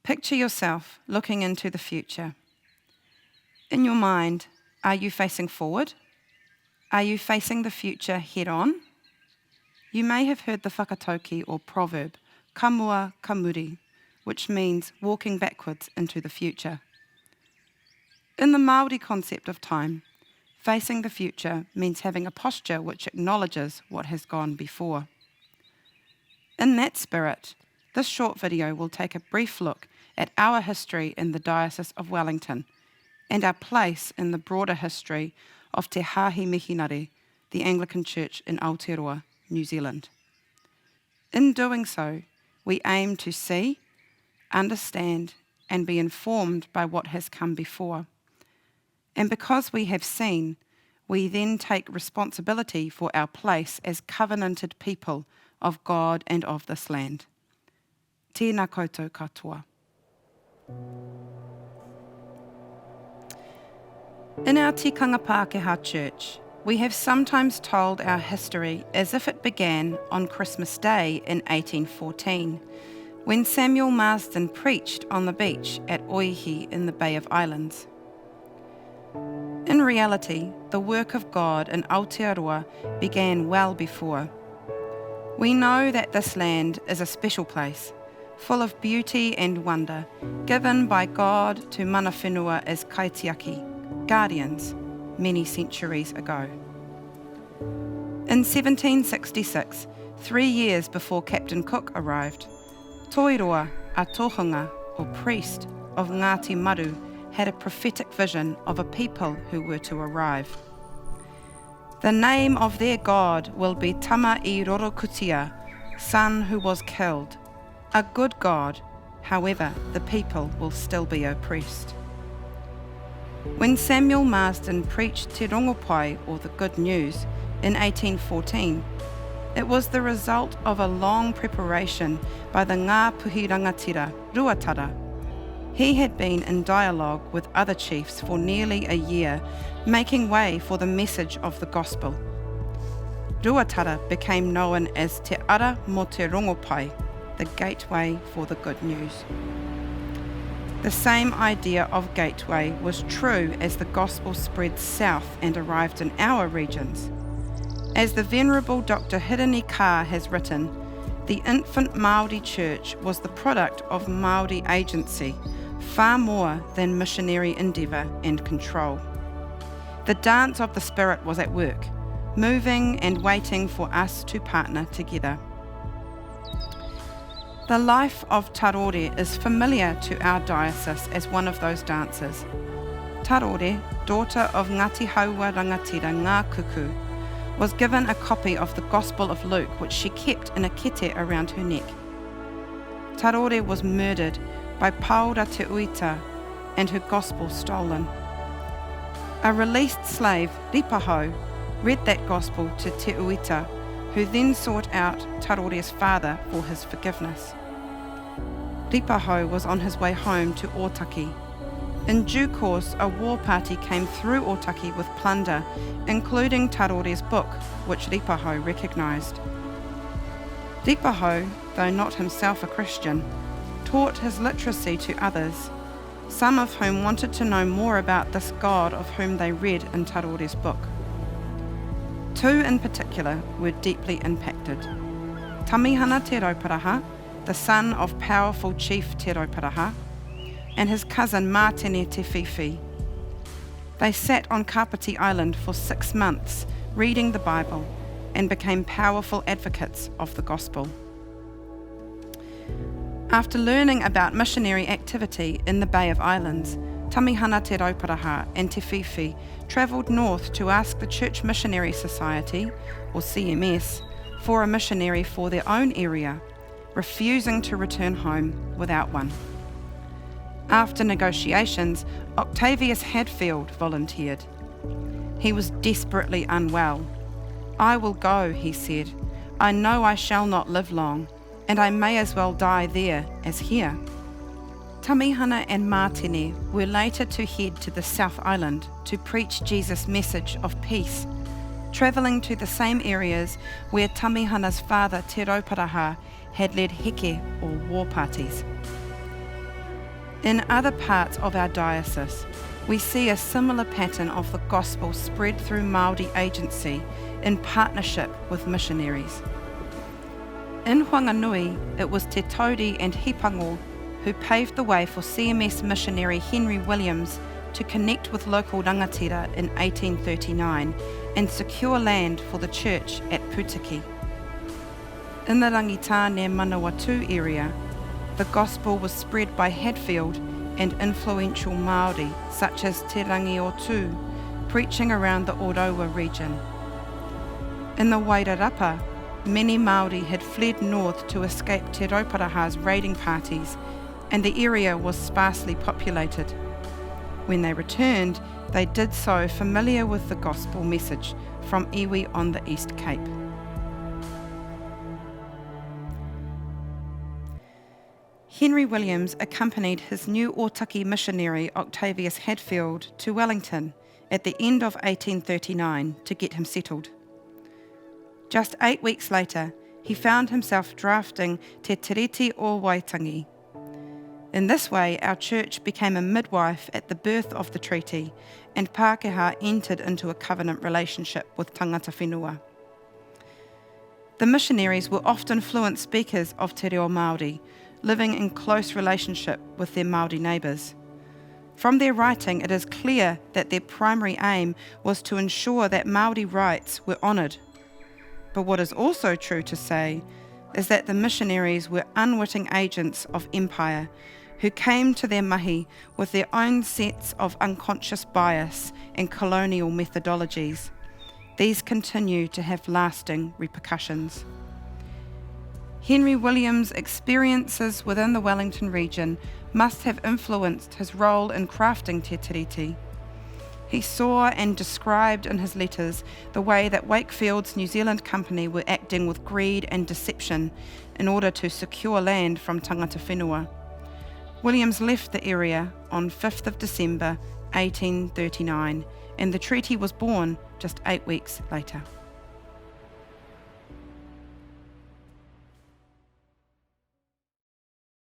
Picture yourself looking into the future. In your mind, are you facing forward? Are you facing the future head on? You may have heard the Whakatauki or proverb, ka mua ka muri, which means walking backwards into the future. In the Māori concept of time, facing the future means having a posture which acknowledges what has gone before. In that spirit, this short video will take a brief look at our history in the Diocese of Wellington and our place in the broader history of Te Hāhi Mihinare, the Anglican Church in Aotearoa, New Zealand. In doing so, we aim to see, understand, and be informed by what has come before. And because we have seen, we then take responsibility for our place as covenanted people of God and of this land. Tēnā koutou katoa. In our Tikanga Pākehā Church, we have sometimes told our history as if it began on Christmas Day in 1814, when Samuel Marsden preached on the beach at Oihi in the Bay of Islands. In reality, the work of God in Aotearoa began well before. We know that this land is a special place, full of beauty and wonder, given by God to mana whenua as kaitiaki, guardians, many centuries ago. In 1766, 3 years before Captain Cook arrived, Toiroa, a tohunga, or priest, of Ngati Maru had a prophetic vision of a people who were to arrive. The name of their God will be Tama I Rorokutia, son who was killed. A good God, however, the people will still be oppressed. When Samuel Marsden preached Te Rongopai, or the Good News, in 1814, it was the result of a long preparation by the Ngā Puhi Rangatira, Ruatara. He had been in dialogue with other chiefs for nearly a year, making way for the message of the gospel. Ruatara became known as Te Ara mo Te Rongopai, the gateway for the good news. The same idea of gateway was true as the gospel spread south and arrived in our regions. As the Venerable Dr. Hirini Ka has written, the infant Māori church was the product of Māori agency, far more than missionary endeavour and control. The dance of the Spirit was at work, moving and waiting for us to partner together. The life of Tarore is familiar to our diocese as one of those dances. Tarore, daughter of Ngati Haua Rangatira Ngā Kuku, was given a copy of the Gospel of Luke, which she kept in a kete around her neck. Tarore was murdered by Paura Te Uita and her Gospel stolen. A released slave, Ripahau, read that Gospel to Te Uita, who then sought out Tarore's father for his forgiveness. Ripahau was on his way home to Ōtaki. In due course, a war party came through Ōtaki with plunder, including Tarore's book, which Ripahau recognised. Ripahau, though not himself a Christian, taught his literacy to others, some of whom wanted to know more about this God of whom they read in Tarore's book. 2 in particular were deeply impacted. Tamihana Te Rauparaha, the son of powerful chief Te Rauparaha, and his cousin Mātene Te Whiwhi. They sat on Kapiti Island for 6 months, reading the Bible, and became powerful advocates of the gospel. After learning about missionary activity in the Bay of Islands, Tamihana Te Rauparaha and Te Whiwhi travelled north to ask the Church Missionary Society, or CMS, for a missionary for their own area, refusing to return home without one. After negotiations, Octavius Hadfield volunteered. He was desperately unwell. "I will go," he said. "I know I shall not live long, and I may as well die there as here." Tamihana and Mātene were later to head to the South Island to preach Jesus' message of peace, travelling to the same areas where Tamihana's father Te Rauparaha had led heke or war parties. In other parts of our diocese, we see a similar pattern of the gospel spread through Māori agency in partnership with missionaries. In Whanganui, it was Te Tauri and Hipango who paved the way for CMS missionary Henry Williams to connect with local rangatira in 1839 and secure land for the church at Putiki. In the Rangitane Manawatu area, the gospel was spread by Hadfield and influential Māori such as Te Rangi o Tū, preaching around the Orowa region. In the Wairarapa, many Māori had fled north to escape Te Rauparaha's raiding parties, and the area was sparsely populated. When they returned, they did so familiar with the gospel message from iwi on the East Cape. Henry Williams accompanied his new Otaki missionary Octavius Hadfield to Wellington at the end of 1839 to get him settled. Just 8 weeks later, he found himself drafting Te Tiriti o Waitangi. In this way, our church became a midwife at the birth of the treaty, and Pākehā entered into a covenant relationship with tangata whenua. The missionaries were often fluent speakers of te reo Māori, living in close relationship with their Māori neighbours. From their writing, it is clear that their primary aim was to ensure that Māori rights were honoured. But what is also true to say is that the missionaries were unwitting agents of empire who came to their mahi with their own sets of unconscious bias and colonial methodologies. These continue to have lasting repercussions. Henry Williams' experiences within the Wellington region must have influenced his role in crafting Te Tiriti. He saw and described in his letters the way that Wakefield's New Zealand company were acting with greed and deception in order to secure land from tangata whenua. Williams left the area on 5th of December 1839, and the treaty was born just 8 weeks later.